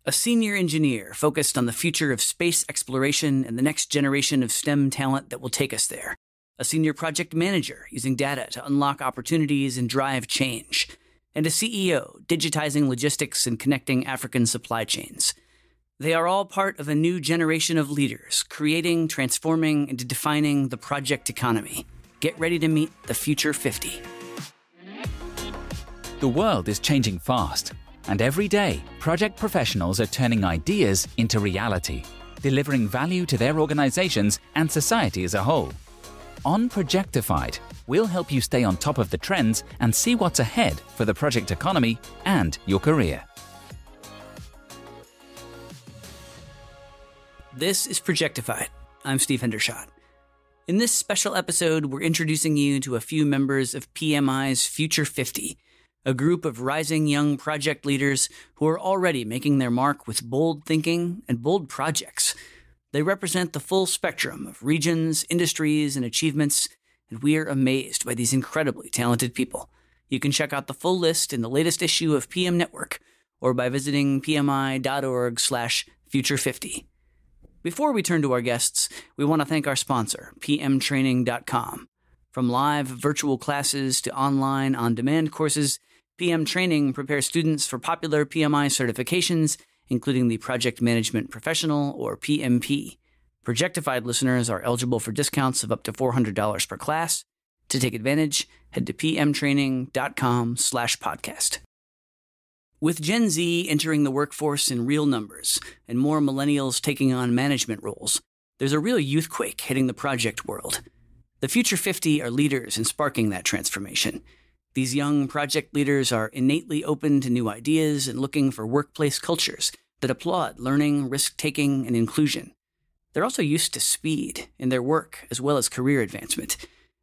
A senior engineer focused on the future of space exploration and the next generation of STEM talent that will take us there. A senior project manager using data to unlock opportunities and drive change. And a CEO digitizing logistics and connecting African supply chains. They are all part of a new generation of leaders, creating, transforming, and defining the project economy. Get ready to meet the Future 50. The world is changing fast, and every day, project professionals are turning ideas into reality, delivering value to their organizations and society as a whole. On Projectified, we'll help you stay on top of the trends and see what's ahead for the project economy and your career. This is Projectified. I'm Steve Hendershot. In this special episode, we're introducing you to a few members of PMI's Future 50, a group of rising young project leaders who are already making their mark with bold thinking and bold projects. They represent the full spectrum of regions, industries, and achievements, and we are amazed by these incredibly talented people. You can check out the full list in the latest issue of PM Network or by visiting pmi.org/future50. Before we turn to our guests, we want to thank our sponsor, pmtraining.com. From live virtual classes to online on-demand courses, PM Training prepares students for popular PMI certifications, including the Project Management Professional, or PMP. Projectified listeners are eligible for discounts of up to $400 per class. To take advantage, head to pmtraining.com/podcast. With Gen Z entering the workforce in real numbers and more millennials taking on management roles, there's a real youthquake hitting the project world. The Future 50 are leaders in sparking that transformation. These young project leaders are innately open to new ideas and looking for workplace cultures that applaud learning, risk-taking, and inclusion. They're also used to speed in their work as well as career advancement.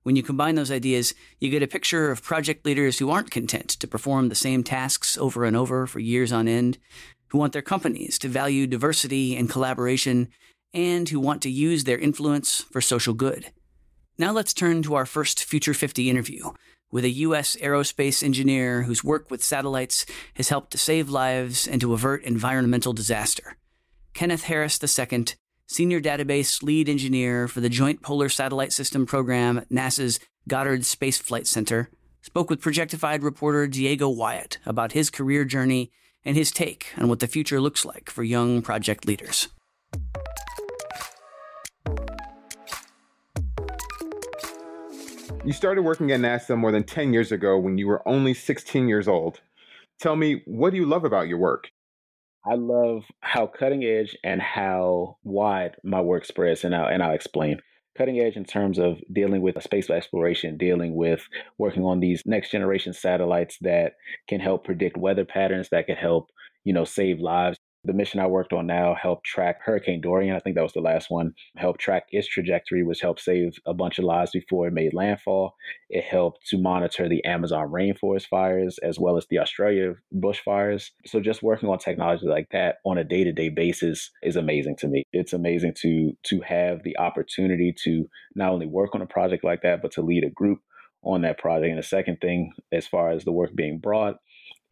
When you combine those ideas, you get a picture of project leaders who aren't content to perform the same tasks over and over for years on end, who want their companies to value diversity and collaboration, and who want to use their influence for social good. Now let's turn to our first Future 50 interview with a U.S. aerospace engineer whose work with satellites has helped to save lives and to avert environmental disaster. Kenneth Harris II, Senior Database Lead Engineer for the Joint Polar Satellite System Program at NASA's Goddard Space Flight Center, spoke with Projectified reporter Diego Wyatt about his career journey and his take on what the future looks like for young project leaders. You started working at NASA more than 10 years ago when you were only 16 years old. Tell me, what do you love about your work? I love how cutting edge and how wide my work spreads, and I'll explain. Cutting edge in terms of dealing with space exploration, dealing with working on these next generation satellites that can help predict weather patterns, that can help, save lives. The mission I worked on now helped track Hurricane Dorian. I think that was the last one. Helped track its trajectory, which helped save a bunch of lives before it made landfall. It helped to monitor the Amazon rainforest fires as well as the Australia bushfires. So just working on technology like that on a day-to-day basis is amazing to me. It's amazing to have the opportunity to not only work on a project like that, but to lead a group on that project. And the second thing, as far as the work being broad,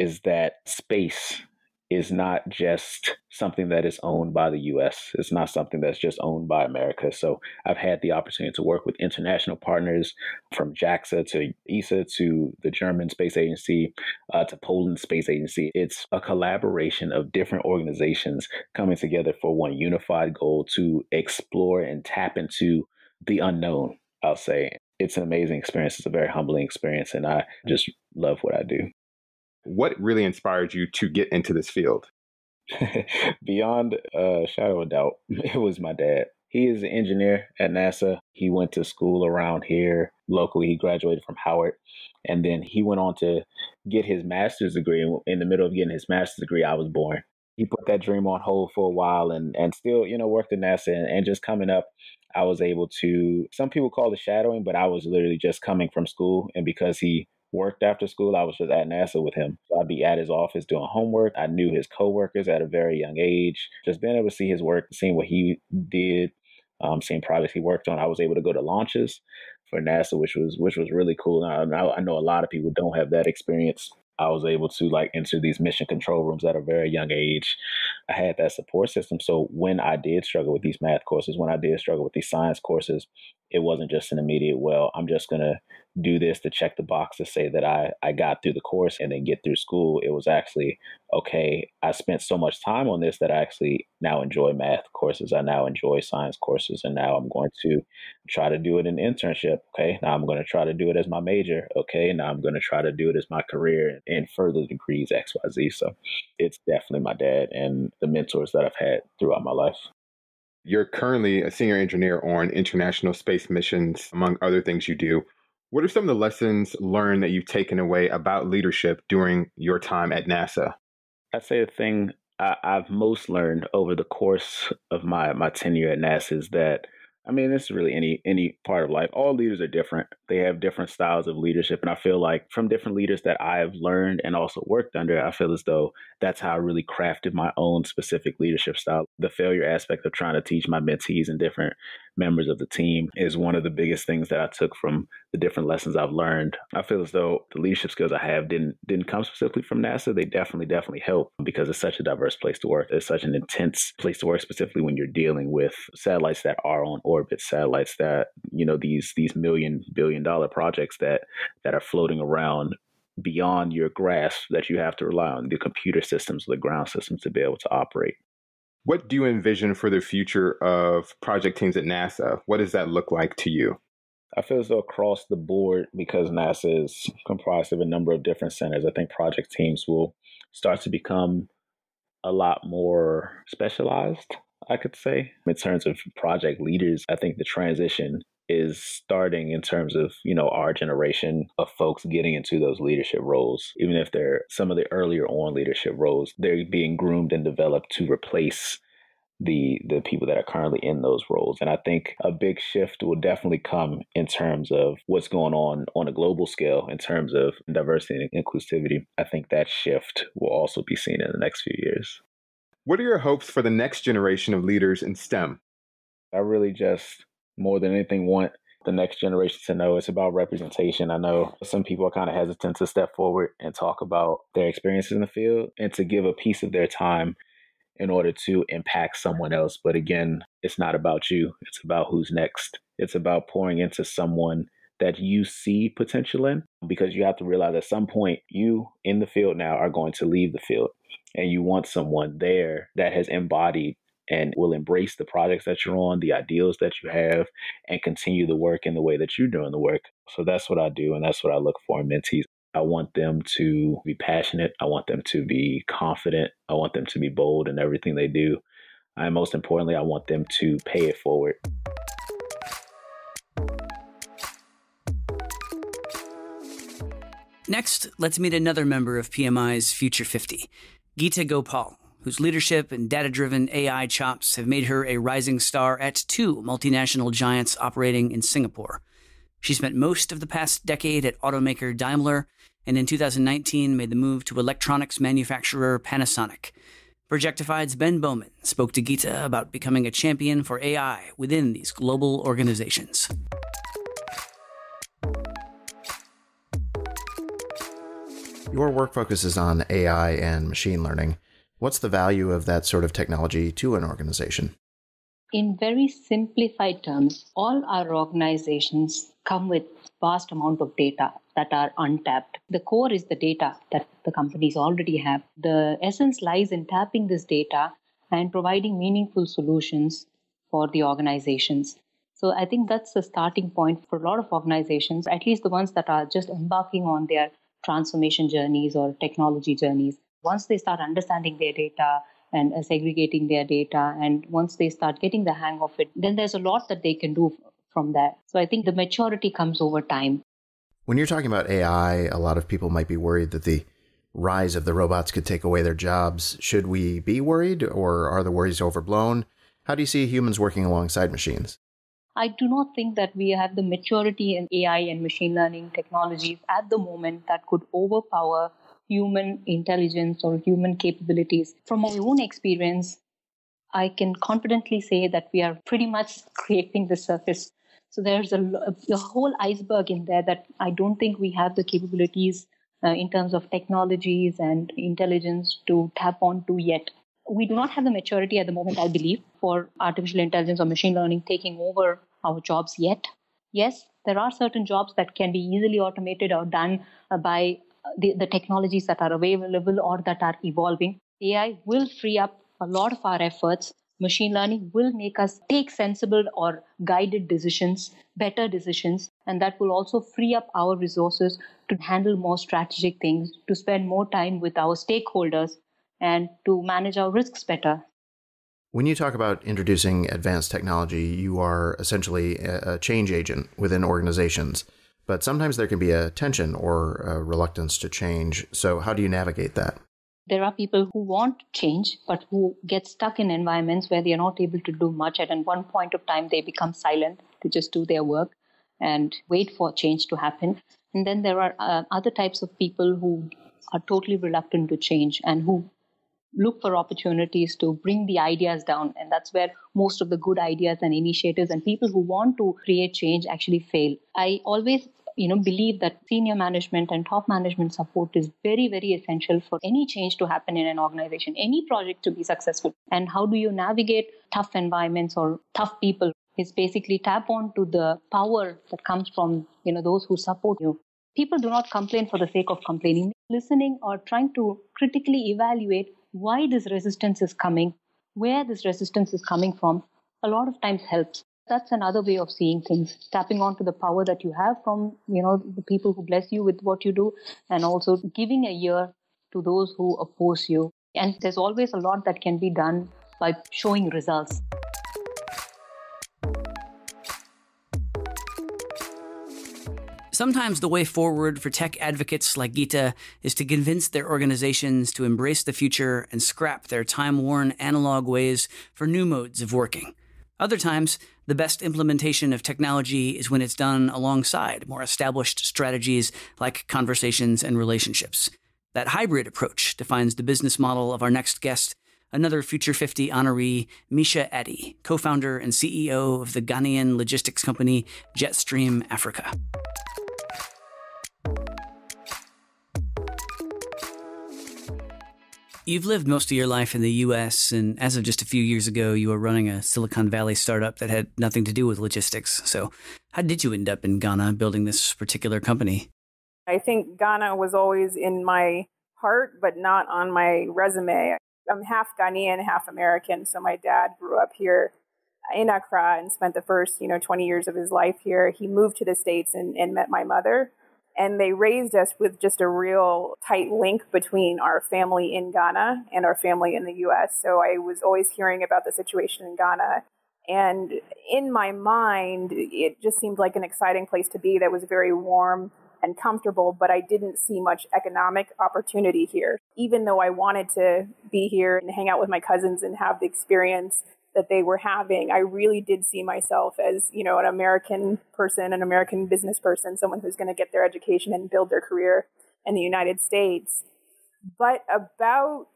is that space is not just something that is owned by the U.S. It's not something that's just owned by America. So I've had the opportunity to work with international partners from JAXA to ESA to the German Space Agency to Poland Space Agency. It's a collaboration of different organizations coming together for one unified goal to explore and tap into the unknown, I'll say. It's an amazing experience. It's a very humbling experience, and I just love what I do. What really inspired you to get into this field? Beyond a shadow of doubt, it was my dad. He is an engineer at NASA. He went to school around here locally. He graduated from Howard, and then he went on to get his master's degree. In the middle of getting his master's degree, I was born. He put that dream on hold for a while and still, worked at NASA. And just coming up, I was able to, some people call it shadowing, but I was literally just coming from school. And because he worked after school, I was just at NASA with him. So I'd be at his office doing homework. I knew his coworkers at a very young age. Just being able to see his work, seeing what he did, seeing projects he worked on. I was able to go to launches for NASA, which was really cool. Now, I know a lot of people don't have that experience. I was able to like enter these mission control rooms at a very young age. I had that support system. So when I did struggle with these math courses, when I did struggle with these science courses, it wasn't just an immediate, well, I'm just going to do this to check the box to say that I got through the course and then get through school. It was actually, okay, I spent so much time on this that I actually now enjoy math courses. I now enjoy science courses. And now I'm going to try to do it in internship. Okay. Now I'm going to try to do it as my major. Okay. Now I'm going to try to do it as my career in further degrees, XYZ. So it's definitely my dad and the mentors that I've had throughout my life. You're currently a senior engineer on international space missions, among other things you do. What are some of the lessons learned that you've taken away about leadership during your time at NASA? I'd say the thing I've most learned over the course of my tenure at NASA is that, I mean, this is really any part of life. All leaders are different. They have different styles of leadership. And I feel like from different leaders that I've learned and also worked under, I feel as though that's how I really crafted my own specific leadership style. The failure aspect of trying to teach my mentees and different members of the team is one of the biggest things that I took from the different lessons I've learned. I feel as though the leadership skills I have didn't come specifically from NASA. They definitely help because it's such a diverse place to work. It's such an intense place to work, specifically when you're dealing with satellites that are on orbit, satellites that, you know, these billion-dollar projects that are floating around beyond your grasp, that you have to rely on the computer systems, the ground systems to be able to operate. What do you envision for the future of project teams at NASA? What does that look like to you? I feel as though across the board, because NASA is comprised of a number of different centers, I think project teams will start to become a lot more specialized, I could say. In terms of project leaders, I think the transition is starting in terms of, you know, our generation of folks getting into those leadership roles. Even if they're some of the earlier on leadership roles, they're being groomed and developed to replace the people that are currently in those roles. And I think a big shift will definitely come in terms of what's going on a global scale in terms of diversity and inclusivity. I think that shift will also be seen in the next few years. What are your hopes for the next generation of leaders in STEM? I really just, more than anything, want the next generation to know it's about representation. I know some people are kind of hesitant to step forward and talk about their experiences in the field and to give a piece of their time in order to impact someone else. But again, it's not about you. It's about who's next. It's about pouring into someone that you see potential in, because you have to realize at some point you in the field now are going to leave the field, and you want someone there that has embodied and will embrace the projects that you're on, the ideals that you have, and continue the work in the way that you're doing the work. So that's what I do, and that's what I look for in mentees. I want them to be passionate. I want them to be confident. I want them to be bold in everything they do. And most importantly, I want them to pay it forward. Next, let's meet another member of PMI's Future 50, Geetha Gopal, whose leadership and data-driven AI chops have made her a rising star at two multinational giants operating in Singapore. She spent most of the past decade at automaker Daimler, and in 2019 made the move to electronics manufacturer Panasonic. Projectified's Ben Bowman spoke to Geetha about becoming a champion for AI within these global organizations. Your work focuses on AI and machine learning. What's the value of that sort of technology to an organization? In very simplified terms, all our organizations come with vast amount of data that are untapped. The core is the data that the companies already have. The essence lies in tapping this data and providing meaningful solutions for the organizations. So I think that's the starting point for a lot of organizations, at least the ones that are just embarking on their transformation journeys or technology journeys. Once they start understanding their data and segregating their data, and once they start getting the hang of it, then there's a lot that they can do from that. So I think the maturity comes over time. When you're talking about AI, a lot of people might be worried that the rise of the robots could take away their jobs. Should we be worried, or are the worries overblown? How do you see humans working alongside machines? I do not think that we have the maturity in AI and machine learning technologies at the moment that could overpower human intelligence or human capabilities. From my own experience, I can confidently say that we are pretty much scraping the surface. So there's a whole iceberg in there that I don't think we have the capabilities in terms of technologies and intelligence to tap onto yet. We do not have the maturity at the moment, I believe, for artificial intelligence or machine learning taking over our jobs yet. Yes, there are certain jobs that can be easily automated or done by the technologies that are available or that are evolving. AI will free up a lot of our efforts. Machine learning will make us take sensible or guided decisions, better decisions, and that will also free up our resources to handle more strategic things, to spend more time with our stakeholders, and to manage our risks better. When you talk about introducing advanced technology, you are essentially a change agent within organizations. But sometimes there can be a tension or a reluctance to change. So how do you navigate that? There are people who want change, but who get stuck in environments where they are not able to do much. And at one point of time, they become silent to just do their work and wait for change to happen. And then there are other types of people who are totally reluctant to change and who look for opportunities to bring the ideas down. And that's where most of the good ideas and initiatives and people who want to create change actually fail. I always believe that senior management and top management support is very, very essential for any change to happen in an organization, any project to be successful. And how do you navigate tough environments or tough people is basically tap on to the power that comes from, those who support you. People do not complain for the sake of complaining. Listening or trying to critically evaluate why this resistance is coming, where this resistance is coming from, a lot of times helps. That's another way of seeing things, tapping onto the power that you have from, the people who bless you with what you do, and also giving a ear to those who oppose you. And there's always a lot that can be done by showing results. Sometimes the way forward for tech advocates like Geetha is to convince their organizations to embrace the future and scrap their time-worn analog ways for new modes of working. Other times, the best implementation of technology is when it's done alongside more established strategies like conversations and relationships. That hybrid approach defines the business model of our next guest, another Future 50 honoree, Miishe Addy, co-founder and CEO of the Ghanaian logistics company Jetstream Africa. You've lived most of your life in the U.S., and as of just a few years ago, you were running a Silicon Valley startup that had nothing to do with logistics. So how did you end up in Ghana building this particular company? I think Ghana was always in my heart, but not on my resume. I'm half Ghanaian, half American. So my dad grew up here in Accra and spent the first, 20 years of his life here. He moved to the States and met my mother. And they raised us with just a real tight link between our family in Ghana and our family in the U.S. So I was always hearing about the situation in Ghana. And in my mind, it just seemed like an exciting place to be that was very warm and comfortable, but I didn't see much economic opportunity here. Even though I wanted to be here and hang out with my cousins and have the experience that they were having, I really did see myself as, an American person, an American business person, someone who's going to get their education and build their career in the United States. But about,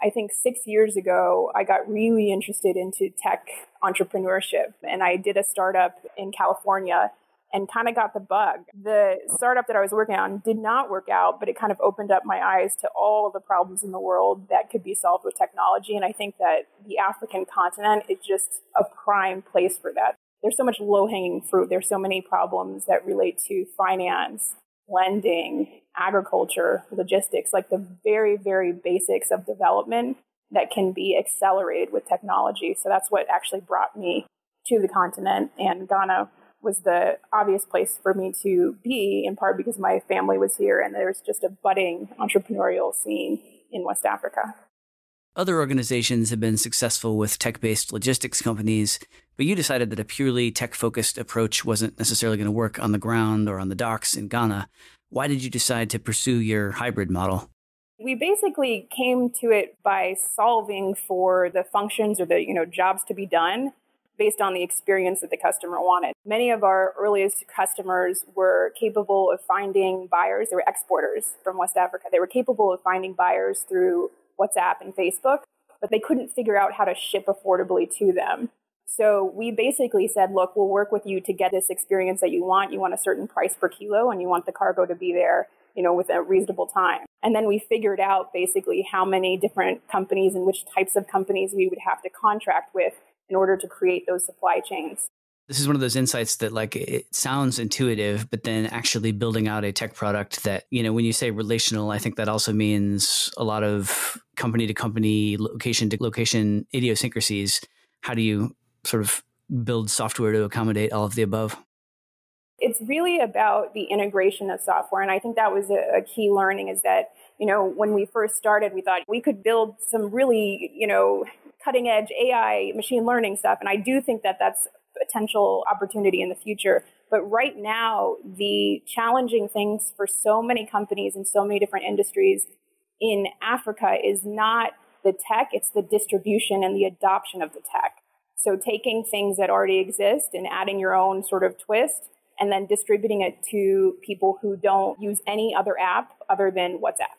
I think 6 years ago, I got really interested into tech entrepreneurship. And I did a startup in California and kind of got the bug. The startup that I was working on did not work out, but it kind of opened up my eyes to all of the problems in the world that could be solved with technology. And I think that the African continent is just a prime place for that. There's so much low-hanging fruit. There's so many problems that relate to finance, lending, agriculture, logistics, like the very, very basics of development that can be accelerated with technology. So that's what actually brought me to the continent, and Ghana was the obvious place for me to be, in part because my family was here and there's just a budding entrepreneurial scene in West Africa. Other organizations have been successful with tech-based logistics companies, but you decided that a purely tech-focused approach wasn't necessarily going to work on the ground or on the docks in Ghana. Why did you decide to pursue your hybrid model? We basically came to it by solving for the functions or the jobs to be done based on the experience that the customer wanted. Many of our earliest customers were capable of finding buyers. They were exporters from West Africa. They were capable of finding buyers through WhatsApp and Facebook, but they couldn't figure out how to ship affordably to them. So we basically said, look, we'll work with you to get this experience that you want. You want a certain price per kilo and you want the cargo to be there with a reasonable time. And then we figured out basically how many different companies and which types of companies we would have to contract with in order to create those supply chains. This is one of those insights that it sounds intuitive, but then actually building out a tech product that, when you say relational, I think that also means a lot of company to company, location to location idiosyncrasies. How do you sort of build software to accommodate all of the above? It's really about the integration of software. And I think that was a key learning is that, when we first started, we thought we could build some really, cutting edge AI machine learning stuff. And I do think that that's potential opportunity in the future. But right now, the challenging things for so many companies in so many different industries in Africa is not the tech, it's the distribution and the adoption of the tech. So taking things that already exist and adding your own sort of twist and then distributing it to people who don't use any other app other than WhatsApp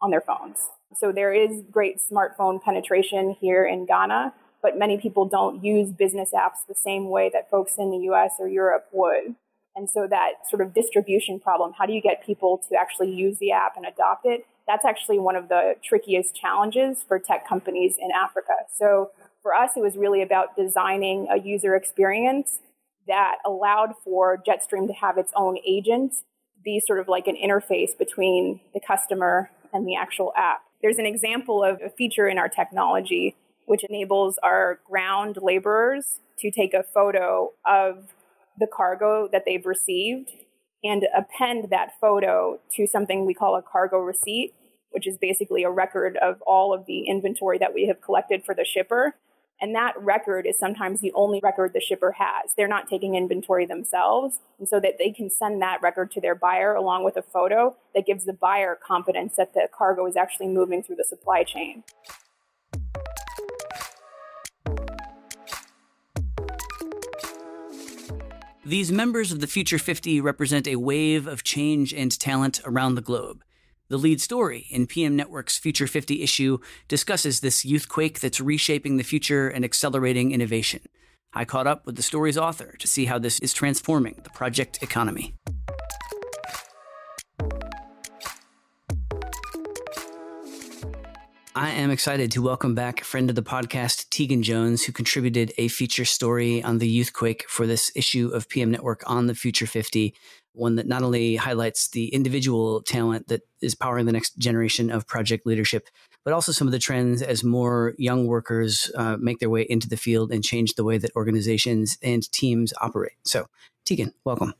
on their phones. So there is great smartphone penetration here in Ghana, but many people don't use business apps the same way that folks in the US or Europe would. And so that sort of distribution problem, how do you get people to actually use the app and adopt it? That's actually one of the trickiest challenges for tech companies in Africa. So for us, it was really about designing a user experience that allowed for Jetstream to have its own agent, be sort of like an interface between the customer and the actual app. There's an example of a feature in our technology which enables our ground laborers to take a photo of the cargo that they've received and append that photo to something we call a cargo receipt, which is basically a record of all of the inventory that we have collected for the shipper. And that record is sometimes the only record the shipper has. They're not taking inventory themselves. And so that they can send that record to their buyer along with a photo that gives the buyer confidence that the cargo is actually moving through the supply chain. These members of the Future 50 represent a wave of change and talent around the globe. The lead story in PM Network's Future 50 issue discusses this youthquake that's reshaping the future and accelerating innovation. I caught up with the story's author to see how this is transforming the project economy. I am excited to welcome back friend of the podcast, Tegan Jones, who contributed a feature story on the youthquake for this issue of PM Network on the Future 50, one that not only highlights the individual talent that is powering the next generation of project leadership, but also some of the trends as more young workers make their way into the field and change the way that organizations and teams operate. So, Tegan, welcome.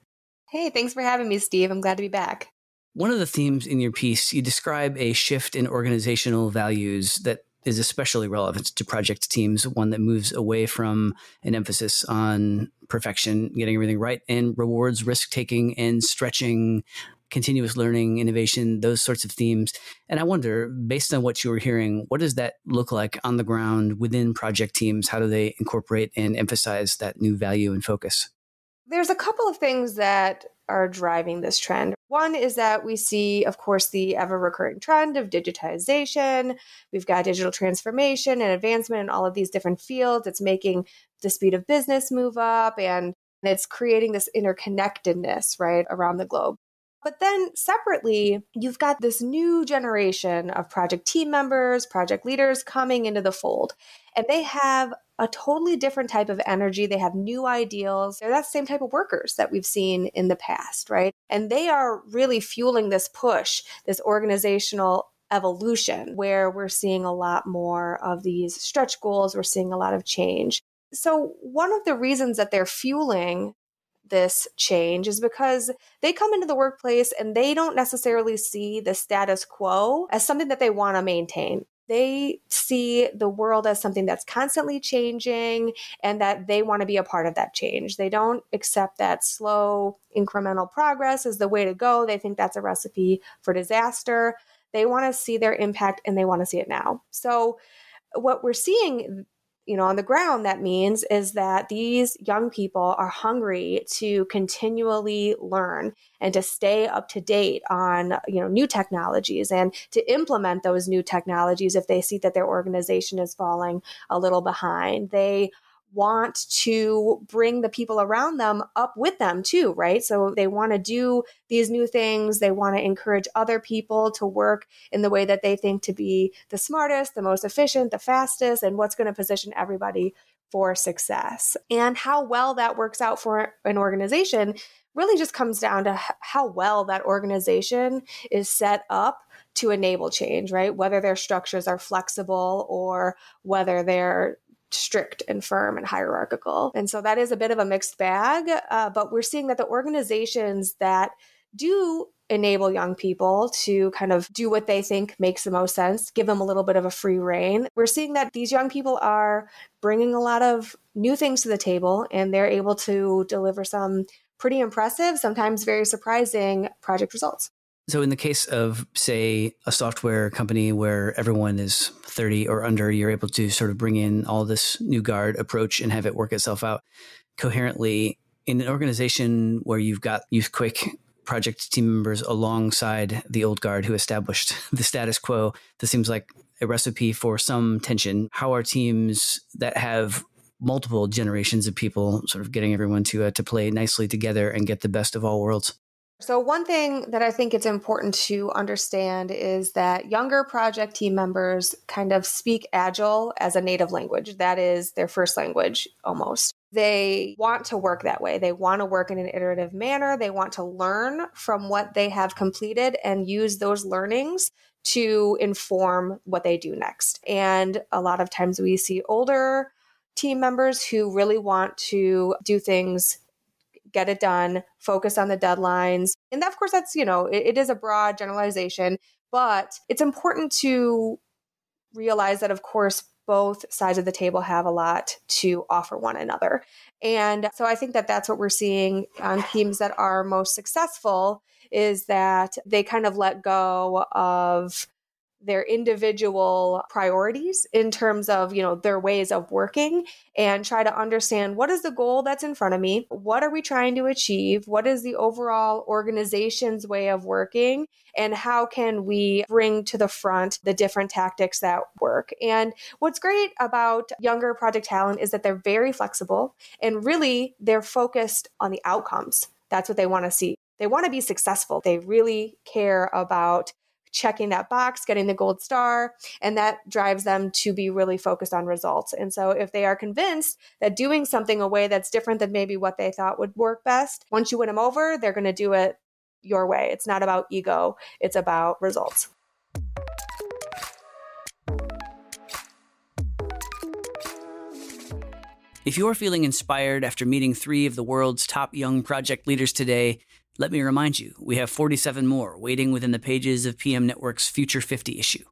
Hey, thanks for having me, Steve. I'm glad to be back. One of the themes in your piece, you describe a shift in organizational values that is especially relevant to project teams, one that moves away from an emphasis on perfection, getting everything right, and rewards risk-taking and stretching, continuous learning, innovation, those sorts of themes. And I wonder, based on what you were hearing, what does that look like on the ground within project teams? How do they incorporate and emphasize that new value and focus? There's a couple of things that are driving this trend. One is that we see, of course, the ever-recurring trend of digitization. We've got digital transformation and advancement in all of these different fields. It's making the speed of business move up, and it's creating this interconnectedness, right, around the globe. But then separately, you've got this new generation of project team members, project leaders coming into the fold, and they have a totally different type of energy. They have new ideals. They're that same type of workers that we've seen in the past, right? And they are really fueling this push, this organizational evolution, where we're seeing a lot more of these stretch goals. We're seeing a lot of change. So one of the reasons that they're fueling this change is because they come into the workplace and they don't necessarily see the status quo as something that they want to maintain. They see the world as something that's constantly changing and that they want to be a part of that change. They don't accept that slow, incremental progress is the way to go. They think that's a recipe for disaster. They want to see their impact and they want to see it now. So what we're seeing, on the ground, that means is that these young people are hungry to continually learn and to stay up to date on, new technologies and to implement those new technologies if they see that their organization is falling a little behind. They want to bring the people around them up with them too, right? So they want to do these new things. They want to encourage other people to work in the way that they think to be the smartest, the most efficient, the fastest, and what's going to position everybody for success. And how well that works out for an organization really just comes down to how well that organization is set up to enable change, right? Whether their structures are flexible or whether they're strict and firm and hierarchical. And so that is a bit of a mixed bag, but we're seeing that the organizations that do enable young people to kind of do what they think makes the most sense, give them a little bit of a free rein. We're seeing that these young people are bringing a lot of new things to the table, and they're able to deliver some pretty impressive, sometimes very surprising project results. So in the case of, say, a software company where everyone is 30 or under, you're able to sort of bring in all this new guard approach and have it work itself out coherently. In an organization where you've got youthquake project team members alongside the old guard who established the status quo, this seems like a recipe for some tension. How are teams that have multiple generations of people sort of getting everyone to play nicely together and get the best of all worlds? So one thing that I think it's important to understand is that younger project team members kind of speak Agile as a native language. That is their first language almost. They want to work that way. They want to work in an iterative manner. They want to learn from what they have completed and use those learnings to inform what they do next. And a lot of times we see older team members who really want to do things, get it done, focus on the deadlines. And that, of course, that's, it is a broad generalization, but it's important to realize that, of course, both sides of the table have a lot to offer one another. And so I think that that's what we're seeing on teams that are most successful, is that they kind of let go of their individual priorities in terms of, their ways of working, and try to understand, what is the goal that's in front of me? What are we trying to achieve? What is the overall organization's way of working? And how can we bring to the front the different tactics that work? And what's great about younger project talent is that they're very flexible, and really they're focused on the outcomes. That's what they want to see. They want to be successful. They really care about checking that box, getting the gold star, and that drives them to be really focused on results. And so if they are convinced that doing something a way that's different than maybe what they thought would work best, once you win them over, they're going to do it your way. It's not about ego, it's about results. If you're feeling inspired after meeting 3 of the world's top young project leaders today, let me remind you, we have 47 more waiting within the pages of PM Network's Future 50 issue.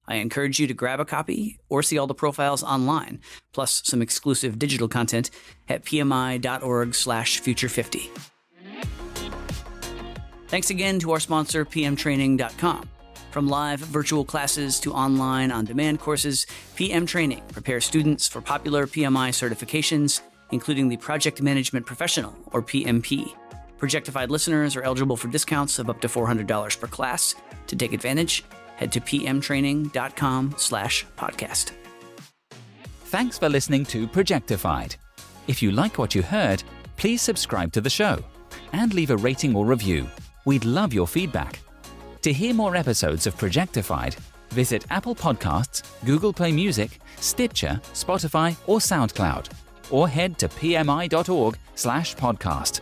I encourage you to grab a copy or see all the profiles online, plus some exclusive digital content at pmi.org/future50. Thanks again to our sponsor, pmtraining.com. From live virtual classes to online on-demand courses, PM Training prepares students for popular PMI certifications, including the Project Management Professional, or PMP. Projectified listeners are eligible for discounts of up to $400 per class. To take advantage, head to pmtraining.com/podcast. Thanks for listening to Projectified. If you like what you heard, please subscribe to the show and leave a rating or review. We'd love your feedback. To hear more episodes of Projectified, visit Apple Podcasts, Google Play Music, Stitcher, Spotify, or SoundCloud, or head to pmi.org/podcast.